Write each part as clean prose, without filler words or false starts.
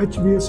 HVAC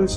RAC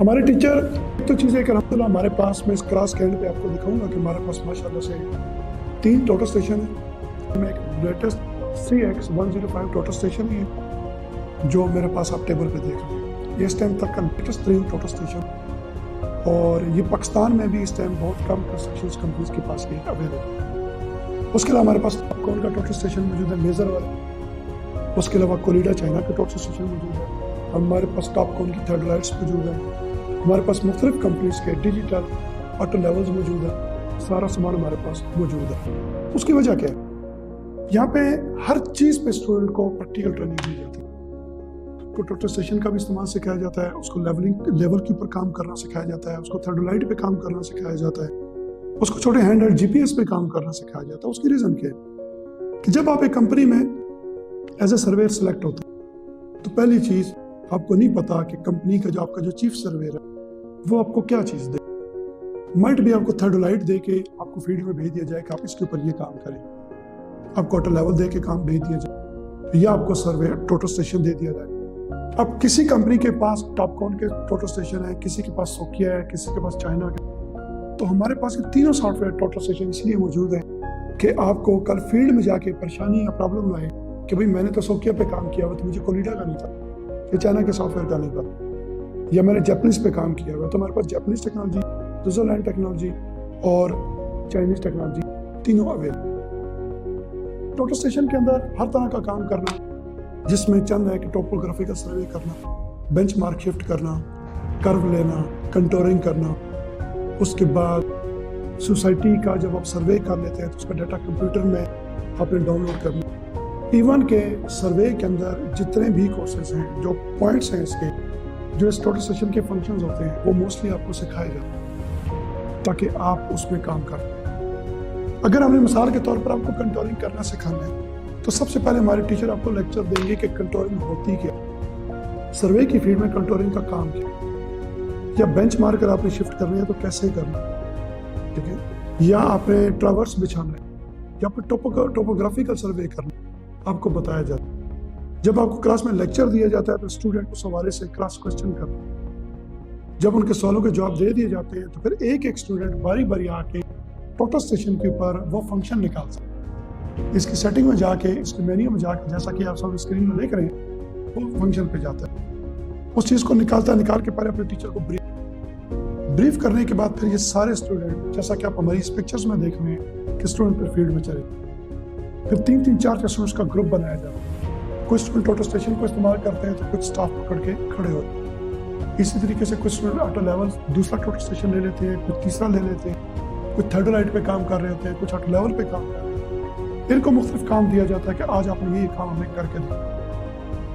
ہمارے teacher تو چیزیں کہ الحمدللہ ہمارے پاس میں اس کراس کینڈ پہ آپ کو دکھاؤں گا کہ ہمارے پاس ماشاءاللہ سے 3 ٹوٹل اسٹیشن ہیں. میں ایک لیٹسٹ CX105 ٹوٹل اسٹیشن ہی ہے جو میرے پاس آپ ٹیبل پہ دیکھ رہے ہیں. یہ اس ٹائم تک کا لیٹسٹ 3 ٹوٹل اسٹیشن اور یہ پاکستان میں بھی اس ٹائم بہت کم کنسٹرکشن کمپنیز کے پاس یہ اویلیبل. اس کے علاوہ ہمارے پاس کون کا ٹوٹل اسٹیشن موجود ہے لیزر والا. اس کے علاوہ کولیڈا چائنا کا ٹوٹل اسٹیشن موجود ہے. ہمارے پاس ٹاپ کون کی تھرڈ لائٹس موجود ہیں. ہمارے پاس مختلف کمپنیز کے ڈیجیٹل آٹو لیولز موجود ہیں. سارا سامان ہمارے پاس موجود ہے. اس کی وجہ کیا ہے؟ یہاں پہ ہر چیز پہ اسٹوڈنٹ کو پریکٹیکل ٹریننگ دی جاتی ہے. اس کو ٹوٹل اسٹیشن کا بھی استعمال سکھایا جاتا ہے, اس کو لیول کے اوپر کام کرنا سکھایا جاتا ہے, اس کو تھرڈ لائٹ پہ کام کرنا سکھایا جاتا ہے, اس کو چھوٹے ہینڈ ہیلڈ GPS پہ کام کرنا سکھایا جاتا ہے. اس کی ریزن کیا ہے کہ جب آپ ایک کمپنی میں ایز اے سرویئر سلیکٹ ہوتے ہیں تو پہلی چیز آپ کو نہیں پتا کہ کمپنی کا جو آپ کا جو چیف سرویئر ہے وہ آپ کو کیا چیز دے. مائٹ بھی آپ کو تھرڈ لائٹ دے کے آپ کو فیلڈ میں بھیج دیا جائے کہ آپ اس کے اوپر یہ کام کریں, آپ کو آٹو لیول دے کے کام بھیج دیا جائے, یا آپ کو سروے ٹوٹل اسٹیشن دے دیا جائے. اب کسی کمپنی کے پاس ٹاپ کون کے ٹوٹل اسٹیشن ہے, کسی کے پاس سوکیا ہے, کسی کے پاس چائنا کے. تو ہمارے پاس یہ تینوں سافٹ ویئر ٹوٹل اسٹیشن اس لیے موجود ہیں کہ آپ کو کل فیلڈ میں جا کے پریشانی یا پرابلم نہ آئے کہ بھئی میں نے تو سوکیا پہ کام کیا ہوا تو مجھے کولیڈا کا نہیں تھا, یا چائنا کے سافٹ ویئر کا نہیں تھا, یا میں نے جیپنیز پہ کام کیا ہوا تو ہمارے پاس جیپنیز ٹیکنالوجی, سوئٹزرلینڈ ٹیکنالوجی اور چائنیز ٹیکنالوجی تینوں اویلیبل. ٹوٹل اسٹیشن کے اندر ہر طرح کا کام کرنا جس میں چند ہے کہ ٹوپوگرافیکل سروے کرنا, بینچ مارک شفٹ کرنا, کرو لینا, کنٹورنگ کرنا. اس کے بعد سوسائٹی کا جب آپ سروے کر لیتے ہیں تو اس کا ڈیٹا کمپیوٹر میں آپ نے ڈاؤن لوڈ کرنا. ایون کے سروے کے اندر جتنے بھی کورسز ہیں, جو پوائنٹس ہیں اس کے, جو اس ٹوٹل اسٹیشن کے فنکشنز ہوتے ہیں وہ موسٹلی آپ کو سکھائے جاتے ہیں تاکہ آپ اس میں کام کریں. اگر ہم نے مثال کے طور پر آپ کو کنٹورنگ کرنا سکھانا ہے تو سب سے پہلے ہمارے ٹیچر آپ کو لیکچر دیں گے کہ کنٹورنگ ہوتی کیا, سروے کی فیلڈ میں کنٹورنگ کا کام کیا, یا بینچ مارکر آپ نے شفٹ کرنی ہے تو کیسے کرنا ہے, ٹھیک ہے, یا آپ نے ٹراورس بچھانا ہے, یا پھر ٹوپوگرافیکل سروے کرنا ہے, آپ کو بتایا جاتا ہے. جب آپ کو کلاس میں لیکچر دیا جاتا ہے تو اسٹوڈنٹ اس حوالے سے کراس کوشچن کرنا ہے. جب ان کے سوالوں کے جواب دے دیے جاتے ہیں تو پھر ایک ایک اسٹوڈنٹ باری باری آ کے ٹوٹل اسٹیشن کے اوپر وہ فنکشن نکال سکتے ہیں. اس کی سیٹنگ میں جا کے, اس کے مینیو میں جا کے, جیسا کہ آپ سب اسکرین میں دیکھ رہے ہیں, وہ فنکشن پہ جاتا ہے. اس چیز کو نکال کے پہلے اپنے ٹیچر کو بریف کرنے کے بعد پھر یہ سارے اسٹوڈنٹ, جیسا کہ آپ ہماری اس پکچرز میں دیکھ رہے ہیں کہ اسٹوڈنٹ پھر فیلڈ میں چلے, پھر 3-4 اسٹوڈنٹس کا گروپ بنایا جاتا ہے. کچھ اسٹوڈنٹ ٹوٹل اسٹیشن کو استعمال کرتے ہیں تو کچھ اسٹاف پکڑ کے کھڑے ہوتے ہیں. اسی طریقے سے کچھ اسٹوڈنٹ آٹو لیول دوسرا ٹوٹل اسٹیشن لے لیتے ہیں, کچھ تیسرا لے لیتے ہیں, کچھ تھرڈ لائٹ پہ کام کر رہے ہوتے ہیں, کچھ آٹو لیول پہ کام کر رہے ہوتے ہیں. ان کو مختلف کام دیا جاتا ہے کہ آج آپ نے یہ کام ہمیں کر کے دیا.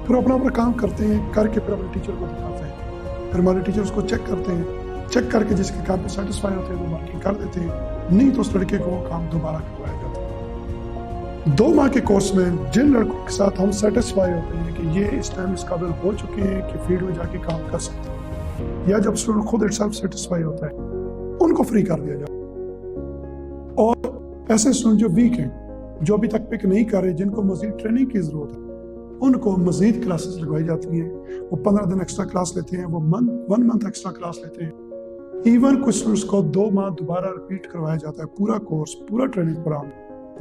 پھر اپنا کام کرتے ہیں, کر کے پھر اپنے ٹیچر کو دکھاتے ہیں. پھر ہمارے ٹیچر اس کو چیک کرتے ہیں, چیک کر کے جس کے کام پہ سیٹسفائی ہوتے ہیں وہ مارکنگ کر دیتے ہیں, نہیں تو اس لڑکے کو وہ کام دوبارہ کروایا جاتا ہے. 2 ماہ کے کورس میں جن لڑکوں کے ساتھ ہم سیٹسفائی ہوتے ہیں کہ یہ اس ٹائم اس قابل ہو چکے ہیں کہ فیلڈ میں جا کے کام کر سکتے ہیں, یا جب اسٹوڈنٹ خود اٹ سیلف سیٹسفائی ہوتا ہے ان کو فری کر دیا جاتا ہے. اور ایسے اسٹوڈنٹ جو ویک ہیں, جو ابھی تک پک نہیں کر رہے, جن کو مزید ٹریننگ کی ضرورت ہے, ان کو مزید کلاسز لگوائی جاتی ہیں. وہ 15 دن ایکسٹرا کلاس لیتے ہیں, وہ 1 منتھ ایکسٹرا کلاس لیتے ہیں. ایون کچھ اسٹوڈنٹس کو 2 ماہ دوبارہ ریپیٹ کروایا جاتا ہے, پورا کورس, پورا ٹریننگ پروگرام,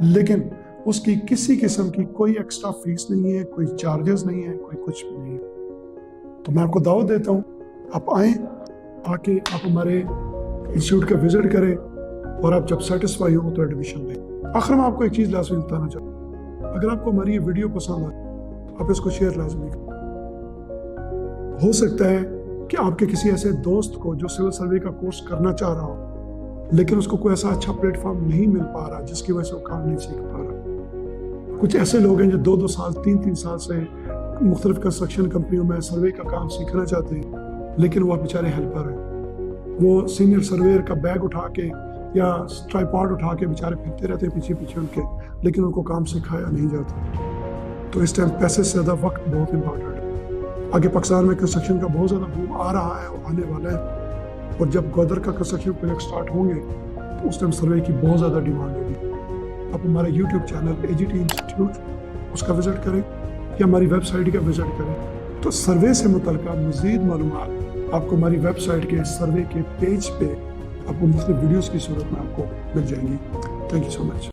لیکن اس کی کسی قسم کی کوئی ایکسٹرا فیس نہیں ہے, کوئی چارجز نہیں ہے, کوئی کچھ بھی نہیں ہے. تو میں آپ کو دعوت دیتا ہوں, آپ آئیں, آ کے آپ ہمارے انسٹیٹیوٹ کا وزٹ کریں, اور آپ جب سیٹسفائی ہوں تو ایڈمیشن لیں. آخر میں آپ کو ایک چیز لازمی بتانا چاہتا ہوں, اگر آپ کو ہماری یہ ویڈیو پسند آئے آپ اس کو شیئر لازمی کریں. ہو سکتا ہے کہ آپ کے کسی ایسے دوست کو جو سول سروے کا کورس کرنا چاہ رہا ہو, لیکن اس کو کوئی ایسا اچھا پلیٹ فارم نہیں مل پا رہا جس کی وجہ سے وہ کام نہیں سیکھ پا رہا. کچھ ایسے لوگ ہیں جو 2 سال 3 سال سے مختلف کنسٹرکشن کمپنیوں میں سروے کا کام سیکھنا چاہتے ہیں, لیکن وہ بیچارے ہیلپر ہیں. وہ سینئر سرویئر کا بیگ اٹھا کے یا ٹرائیپاڈ اٹھا کے بیچارے پھرتے رہتے ہیں پیچھے ان کے, لیکن ان کو کام سکھایا نہیں جاتا. تو اس ٹائم پیسے سے زیادہ وقت بہت امپورٹنٹ ہے. آگے پاکستان میں کنسٹرکشن کا بہت زیادہ بوم آ رہا ہے اور آنے والا ہے, اور جب گودر کا کنسٹرکشن پروجیکٹ سٹارٹ ہوں گے تو اس ٹائم سروے کی بہت زیادہ ڈیمانڈ ہوگی. آپ ہمارا یوٹیوب چینل AGT انسٹیٹیوٹ اس کا وزٹ کریں یا ہماری ویب سائٹ کا وزٹ کریں, تو سروے سے متعلقہ مزید معلومات آپ کو ہماری ویب سائٹ کے سروے کے پیج پہ آپ کو مختلف ویڈیوز کی صورت میں آپ کو مل جائیں گی. Thank you so much.